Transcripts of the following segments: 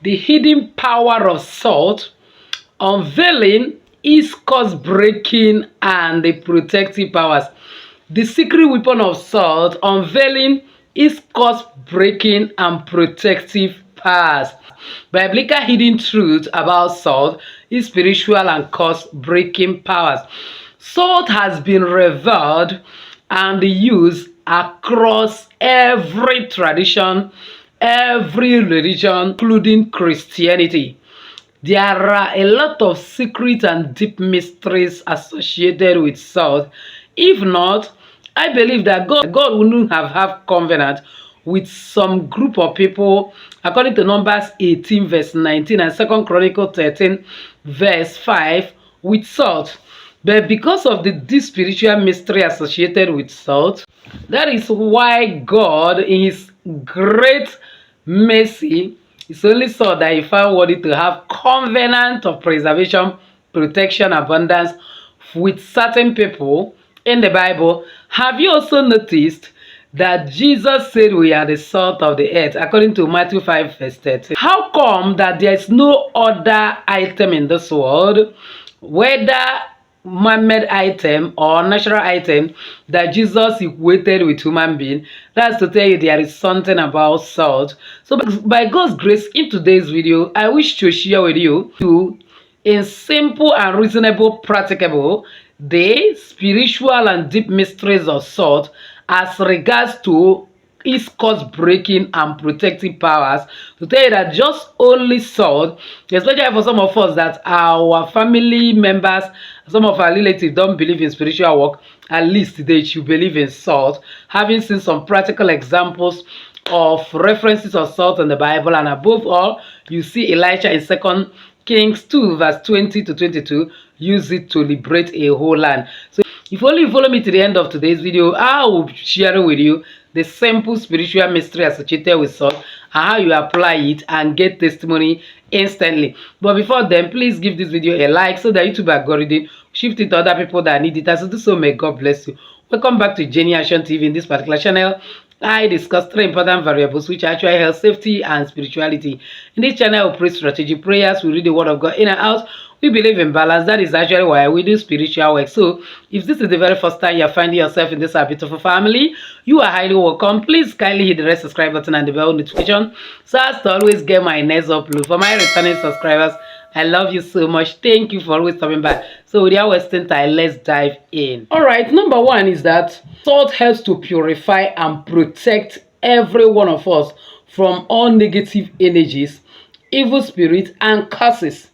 the hidden power of salt, unveiling its cause breaking and the protective powers. The secret weapon of salt, unveiling its cause breaking and protective powers. Biblical hidden truth about salt, its spiritual and cause breaking powers. Salt has been revealed and used across every tradition, every religion, including Christianity. There are a lot of secret and deep mysteries associated with salt. If not, I believe that God wouldn't have covenant with some group of people, according to Numbers 18 verse 19 and 2 Chronicles 13 verse 5, with salt. But because of the deep spiritual mystery associated with salt, that is why God, in his great mercy, it's only so that he found worthy to have covenant of preservation, protection, abundance with certain people in the Bible. Have you also noticed that Jesus said we are the salt of the earth, according to Matthew 5 verse 13? How come that there is no other item in this world, whether man-made item or natural item, that Jesus equated with human being? That's to tell you there is something about salt. So by God's grace, in today's video, I wish to share with you in simple and reasonable, practicable, the spiritual and deep mysteries of salt as regards to its cause breaking and protective powers. To tell you that just only salt, especially for some of us that our family members, some of our relatives don't believe in spiritual work, at least they should believe in salt. Having seen some practical examples of references of salt in the Bible, and above all, you see Elijah in 2 Kings 2 verse 20 to 22 use it to liberate a whole land. So if only you follow me to the end of today's video, I will be sharing with you the simple spiritual mystery associated with salt and how you apply it and get testimony instantly. But before then, please give this video a like so that YouTube algorithm shift it to other people that need it. As you do so, may God bless you. Welcome back to Jenny Action TV. In this particular channel, I discuss 3 important variables which are actually health, safety, and spirituality. In this channel, we pray strategic prayers, we read the word of God in and out. We believe in balance. That is actually why we do spiritual work. So if this is the very first time you're finding yourself in this beautiful family, you are highly welcome. Please kindly hit the red subscribe button and the bell notification so as to always get my next upload. For my returning subscribers, I love you so much. Thank you for always coming back. So without wasting time, let's dive in. All right, number one is that salt helps to purify and protect every one of us from all negative energies, evil spirits, and curses.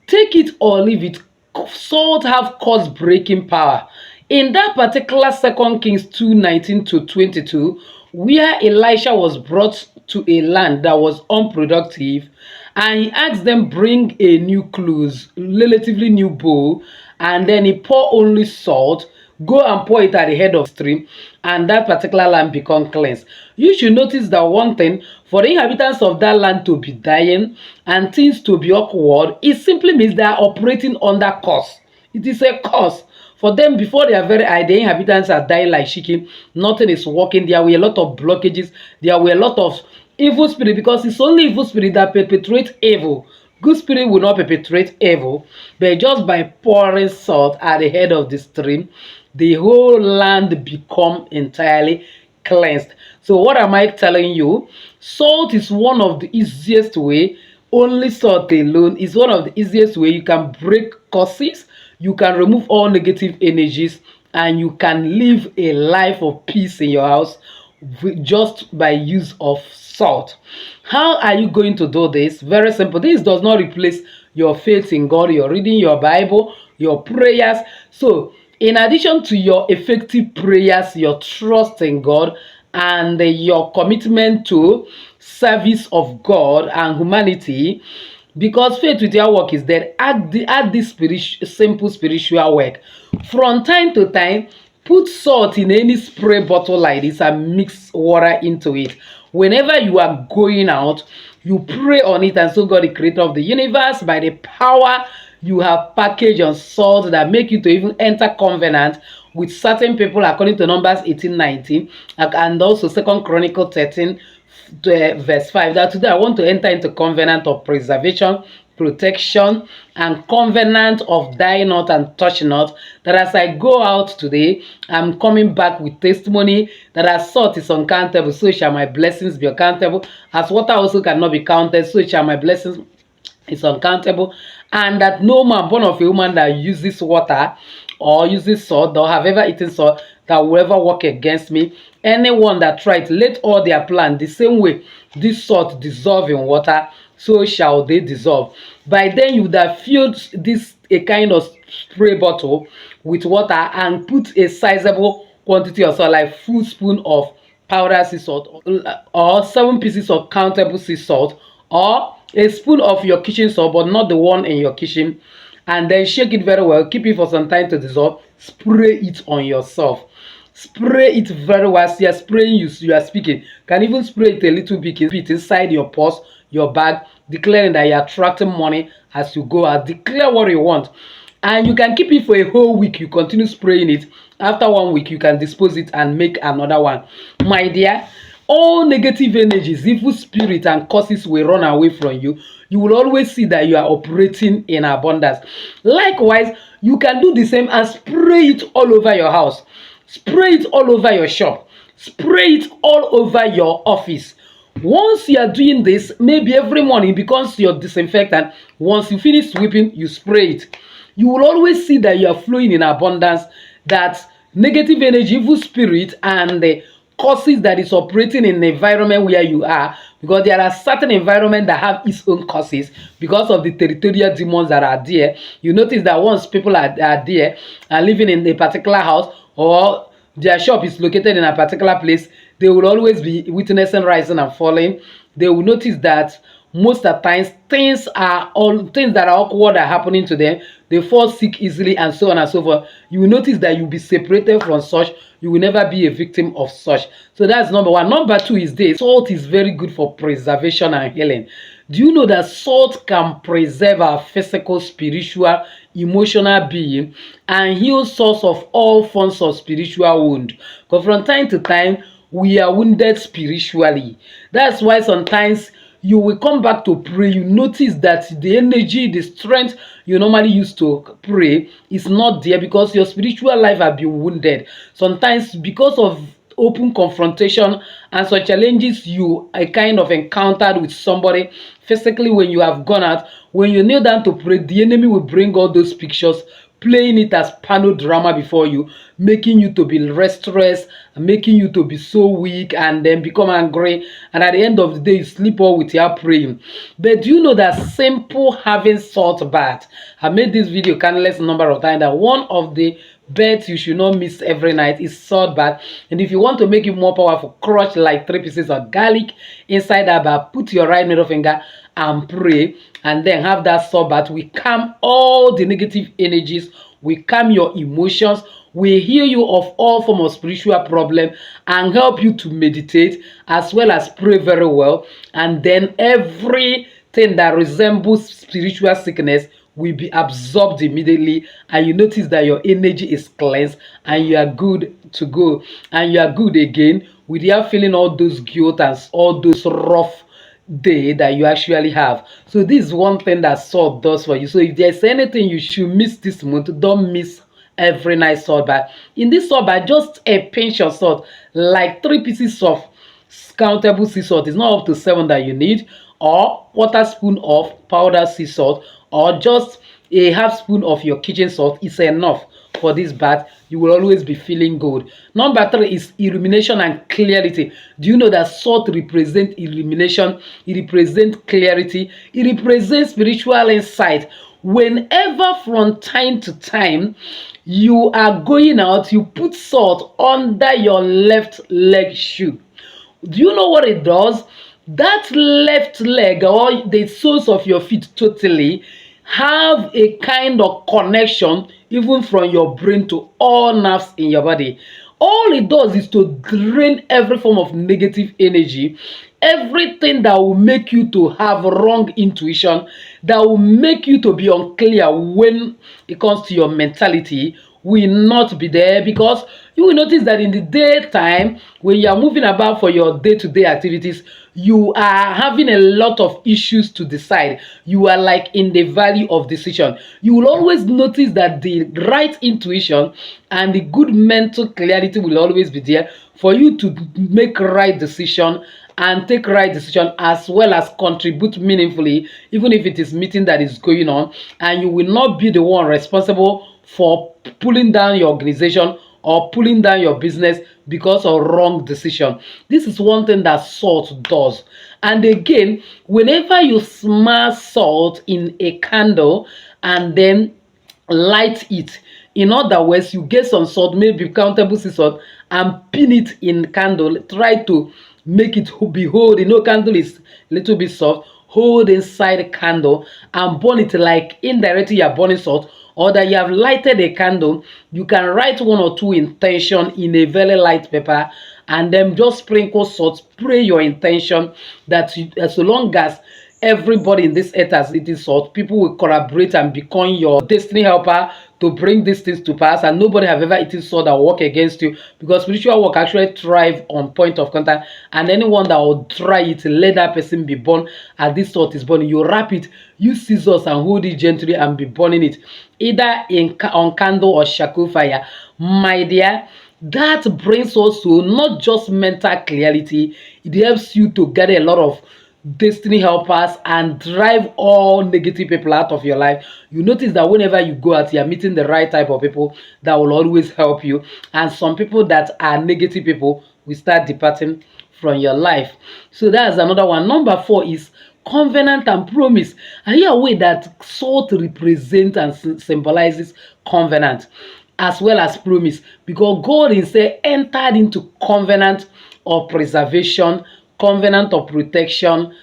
Take it or leave it, salt have cause breaking power. In that particular 2 Kings 2:19 to 22, where Elisha was brought to a land that was unproductive, and he asked them bring a new clothes, relatively new bowl, and then he pour only salt, go and pour it at the head of the stream, and that particular land become cleansed. You should notice that one thing, for the inhabitants of that land to be dying and things to be awkward, it simply means they are operating under curse. It is a curse. For them, before their very eye, the inhabitants are dying like chicken. Nothing is working. There were a lot of blockages. There were a lot of evil spirit, because it's only evil spirit that perpetuate evil. Good spirit will not perpetrate evil, but just by pouring salt at the head of the stream, the whole land become entirely cleansed. So what am I telling you? Salt is one of the easiest way. Only salt alone is one of the easiest way you can break curses, you can remove all negative energies, and you can live a life of peace in your house just by use of salt. How are you going to do this? Very simple. This does not replace your faith in God, your reading your Bible, your prayers. So in addition to your effective prayers, your trust in God, and your commitment to service of God and humanity, because faith without work is dead, add this simple spiritual work. From time to time, put salt in any spray bottle like this and mix water into it. Whenever you are going out, you pray on it, and so God, the creator of the universe, by the power you have packaged on salt that make you to even enter covenant with certain people, according to Numbers 18:19 and also 2 Chronicles 13 verse 5, that today I want to enter into covenant of preservation, protection, and covenant of die not and touch not, that as I go out today, I'm coming back with testimony that as salt is uncountable, so shall my blessings be uncountable. As water also cannot be counted, so shall my blessings is uncountable. And that no man born of a woman that uses water or uses salt or have ever eaten salt that will ever work against me. Anyone that tries, let all their plan the same way this salt dissolve in water, so shall they dissolve. By then you would have filled this a kind of spray bottle with water and put a sizable quantity of salt, like full spoon of powdered sea salt, or 7 pieces of countable sea salt, or a spoon of your kitchen salt, but not the one in your kitchen, and then shake it very well, keep it for some time to dissolve. Spray it on yourself, spray it very well. As you are spraying, you are speaking, can even spray it a little bit inside your purse, your bag, declaring that you are attracting money as you go out. Declare what you want, and you can keep it for a whole week. You continue spraying it. After 1 week, you can dispose it and make another one. My dear, all negative energies, evil spirit and curses will run away from you. You will always see that you are operating in abundance. Likewise, you can do the same and spray it all over your house, spray it all over your shop, spray it all over your office. Once you are doing this, maybe every morning, becomes your disinfectant. Once you finish sweeping, you spray it. You will always see that you are flowing in abundance, that negative energy, evil spirit, and the causes that is operating in the environment where you are, because there are certain environments that have its own causes because of the territorial demons that are there. You notice that once people are there and living in a particular house, or their shop is located in a particular place, they will always be witnessing rising and falling. They will notice that most of the times things that are awkward are happening to them. They fall sick easily, and so on and so forth. You will notice that you'll be separated from such. You will never be a victim of such. So that's number one. Number two is this: salt is very good for preservation and healing. Do you know that salt can preserve our physical, spiritual, emotional being and heal source of all forms of spiritual wound? Because from time to time we are wounded spiritually. That's why sometimes you will come back to pray, you notice that the energy, the strength you normally use to pray is not there, because your spiritual life has been wounded. Sometimes because of open confrontation and some challenges you kind of encountered with somebody physically when you have gone out, when you kneel down to pray, the enemy will bring all those pictures, playing it as panodrama before you, making you to be restless, making you to be so weak, and then become angry, and at the end of the day you sleep all without praying. But do you know that simple having salt bath? I made this video countless number of times that one of the beds you should not miss every night is salt bath. And if you want to make it more powerful, crush like 3 pieces of garlic inside that bath, put your right middle finger and pray, and then have that salt bath. We calm all the negative energies, we calm your emotions, we heal you of all form of spiritual problem, and help you to meditate as well as pray very well. And then everything that resembles spiritual sickness will be absorbed immediately, and you notice that your energy is cleansed and you are good to go, and you are good again without feeling all those guilt and all those rough day that you actually have. So this is one thing that salt does for you. So if there's anything you should miss this month, don't miss every night salt bath. In this salt bath, just a pinch of salt, like 3 pieces of countable sea salt. It's not up to 7 that you need, or quarter spoon of powdered sea salt, or just a half spoon of your kitchen salt is enough for this bath. You will always be feeling good. Number 3 is illumination and clarity. Do you know that salt represents illumination? It represents clarity. It represents spiritual insight. Whenever from time to time you are going out, you put salt under your left leg shoe. Do you know what it does? That left leg, or the soles of your feet, totally have a kind of connection even from your brain to all nerves in your body. All it does is to drain every form of negative energy, everything that will make you to have wrong intuition, that will make you to be unclear when it comes to your mentality, will not be there, because you will notice that in the daytime, when you are moving about for your day-to-day activities, you are having a lot of issues to decide. You are like in the valley of decision. You will always notice that the right intuition and the good mental clarity will always be there for you to make right decision and take right decision, as well as contribute meaningfully, even if it is meeting that is going on, and you will not be the one responsible for pulling down your organization or pulling down your business because of wrong decision. This is one thing that salt does. And again, whenever you smell salt in a candle and then light it, in other words, you get some salt, maybe countable sea salt, and pin it in candle, try to make it be hold. Candle is a little bit soft, hold inside the candle and burn it like indirectly you are burning salt, or that you have lighted a candle. You can write one or two intention in a very light paper and then just sprinkle salt, pray your intention that so long as everybody in this earth has eaten salt, people will collaborate and become your destiny helper to bring these things to pass, and nobody have ever eaten salt that will work against you, because spiritual work actually thrive on point of contact, and anyone that will try it, let that person be born as this salt is burning. You wrap it, use scissors and hold it gently and be burning it, either on candle or charcoal fire. My dear, that brings also not just mental clarity, it helps you to get a lot of destiny helpers and drive all negative people out of your life. You notice that whenever you go out, you're meeting the right type of people that will always help you, and some people that are negative people will start departing from your life. So that's another one. Number 4 is covenant and promise. Are you aware that salt represents and symbolizes covenant as well as promise? Because God instead entered into covenant of preservation, covenant of protection,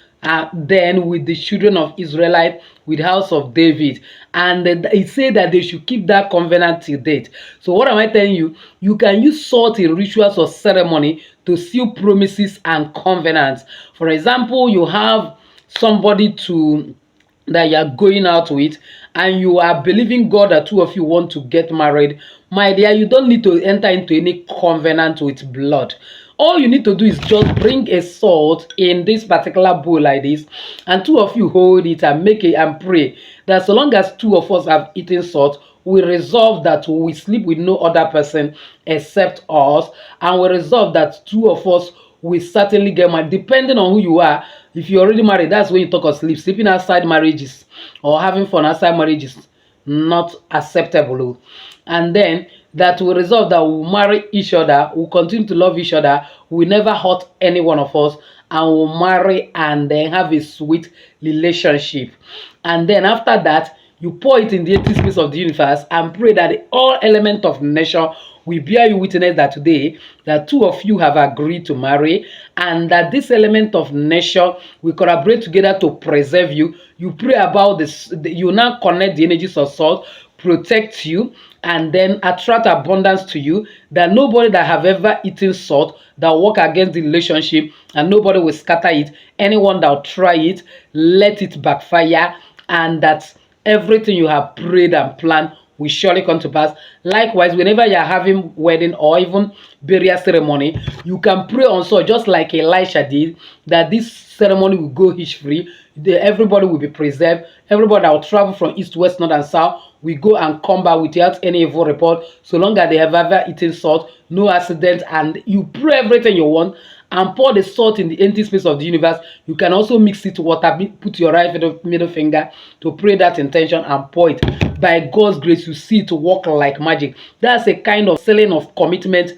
then with the children of Israelite, with the house of David, and it said that they should keep that covenant till date. So what am I telling you? You can use salt in rituals or ceremony to seal promises and covenants. For example, you have somebody that you are going out with, and you are believing God that two of you want to get married. My dear, you don't need to enter into any covenant with blood. All you need to do is just bring a salt in this particular bowl like this, and two of you hold it and make it and pray that so long as two of us have eaten salt, we resolve that we sleep with no other person except us, and we resolve that two of us will certainly get married. Depending on who you are, if you're already married, that's when you talk of sleep. Sleeping outside marriages or having fun outside marriages, not acceptable. And then that will resolve that we'll marry each other, we'll continue to love each other, we'll never hurt any one of us, and we'll marry and then have a sweet relationship. And then after that, you pour it in the empty space of the universe and pray that all elements of nature will bear you witness that today that two of you have agreed to marry, and that this element of nature will collaborate together to preserve you. You pray about this, you now connect the energies of salt, protect you, and then attract abundance to you, that nobody that have ever eaten salt that work against the relationship, and nobody will scatter it. Anyone that will try it, let it backfire, and that everything you have prayed and planned will surely come to pass. Likewise, whenever you are having wedding or even burial ceremony, you can pray on salt, just like Elisha did, that this ceremony will go hitch-free. Everybody will be preserved. Everybody that will travel from east, west, north, and south will go and come back without any evil report, so long as they have ever eaten salt, no accident. And you pray everything you want and pour the salt in the empty space of the universe. You can also mix it to water, put your right middle finger to pray that intention and pour it. By God's grace, you see it work like magic. That's a kind of selling of commitment,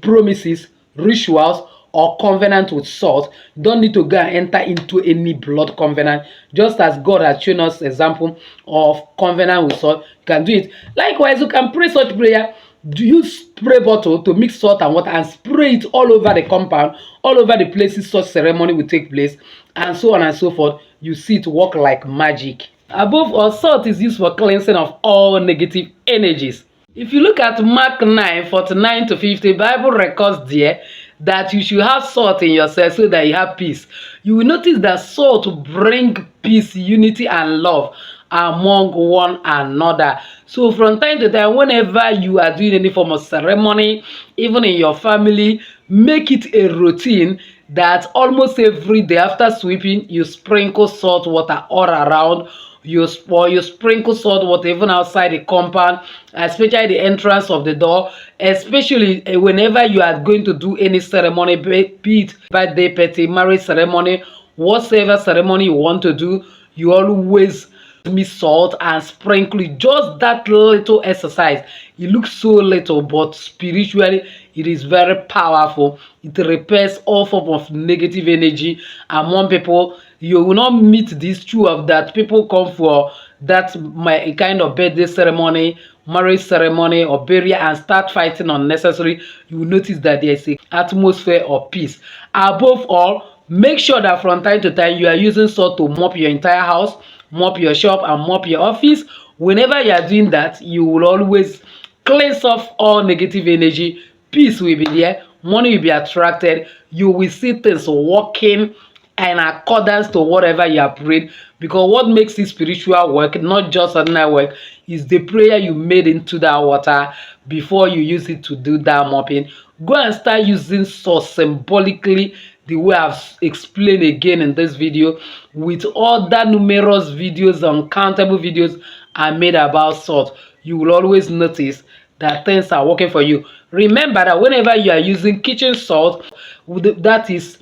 promises, rituals, or covenant with salt. You don't need to go and enter into any blood covenant. Just as God has shown us example of covenant with salt, you can do it. Likewise, you can pray such prayer. Use spray bottle to mix salt and water and spray it all over the compound, all over the places such ceremony will take place, and so on and so forth. You see it work like magic. Above all, salt is used for cleansing of all negative energies. If you look at Mark 9:49-50, Bible records there that you should have salt in yourself so that you have peace. You will notice that salt will bring peace, unity, and love. among one another. So from time to time, whenever you are doing any form of ceremony, even in your family, make it a routine that almost every day after sweeping, you sprinkle salt water all around. You sprinkle salt water even outside the compound, especially the entrance of the door, especially whenever you are going to do any ceremony, be it birthday party, marriage ceremony, whatever ceremony you want to do, you always mix salt and sprinkle it. Just that little exercise, it looks so little, but spiritually it is very powerful. It repairs all form of negative energy among people. You will not meet this true of that people come for that my kind of birthday ceremony, marriage ceremony, or burial and start fighting unnecessary. You will notice that there is a atmosphere of peace. Above all, make sure that from time to time you are using salt to mop your entire house, mop your shop, and mop your office. Whenever you are doing that, you will always cleanse off all negative energy. Peace will be there, money will be attracted, you will see things working in accordance to whatever you are praying. Because what makes it spiritual work, not just ordinary work, is the prayer you made into that water before you use it to do that mopping. Go and start using salt symbolically the way I've explained again in this video, with other numerous videos, uncountable videos I made about salt. You will always notice that things are working for you. Remember that whenever you are using kitchen salt, that is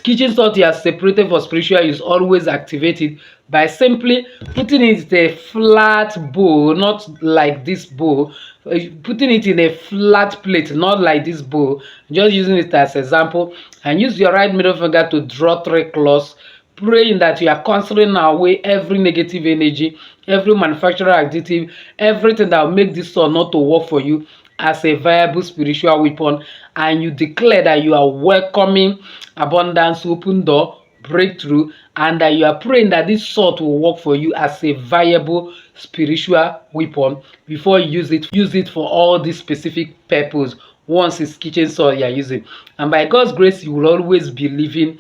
kitchen salt you are separated for spiritual use, always activate it by simply putting it in a flat bowl, not like this bowl, putting it in a flat plate, not like this bowl, just using it as example, and use your right middle finger to draw 3 claws, praying that you are constantly away every negative energy, every manufacturer additive, everything that will make this salt not to work for you as a viable spiritual weapon. And you declare that you are welcoming abundance, open door, breakthrough, and that you are praying that this salt will work for you as a viable spiritual weapon before you use it for all these specific purpose. Once it's kitchen salt you are using, and by God's grace you will always be living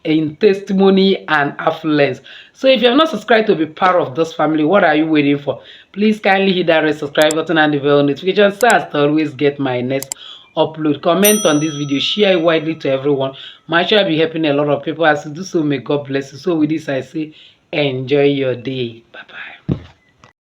in testimony and affluence. So if you have not subscribed to be part of this family, what are you waiting for? Please kindly hit that red subscribe button and the bell notification so as to always get my next upload. Comment on this video, share it widely to everyone. My channel be helping a lot of people. As you do so, may God bless you. So with this I say, enjoy your day. Bye bye.